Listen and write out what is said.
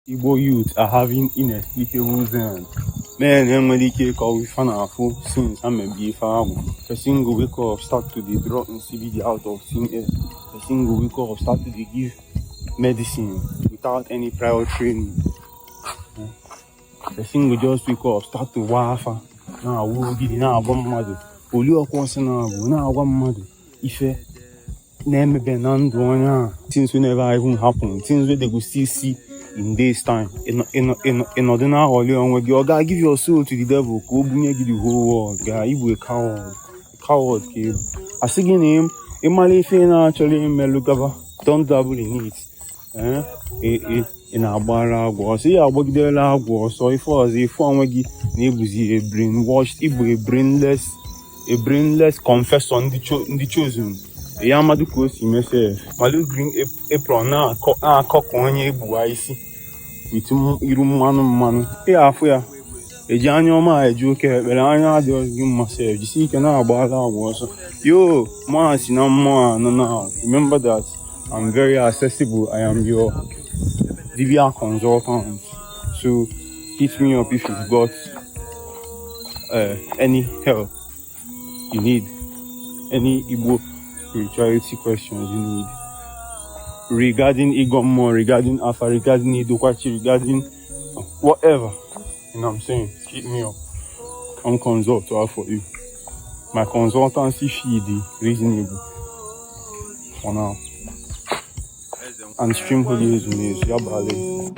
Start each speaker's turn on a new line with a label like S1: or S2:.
S1: Igbo youth are having inexplicable zen. Men enwere call with fan afo since I'm a beef Agwu. Person go wake up, start to the drop and CBD out of thin air. Person go wake up, start to give medicine without any prior training. Person go just wake up, start to wafa. Na wo gidi na agwa mmadu. Oli okwonse na agwu na agwa mmadu. Ife na-emebe na ndụ onye a. Things will never even happen. Things where they go still see in days time. In ordinary holy on you gotta give your soul to the devil. Go bring you the whole world. Guy, you a coward. Coward kid. I see your name. Imalife actually melugaba. Don't double in it. In a bar agwo. See I work there agwo. So if I was a form wagi nebuzi a brainwashed, a brainless confession the chosen. Yamadu kosi myself. Malu green apron na cock on ye buaisi. With manu. Afuya. A Janoma, a joke, but I just give myself. You see, can I about that was. Yo, Mars, no more, no. Remember that I'm very accessible. I am your DVR consultant. So hit me up if you've got any help you need, any Igbo spirituality questions you need regarding Igomo, regarding Alpha, regarding Idokwachi, regarding whatever. You know what I'm saying? Hit me up. I'm consult for you. My consultancy fee is reasonable for now. And stream holidays with Yabale.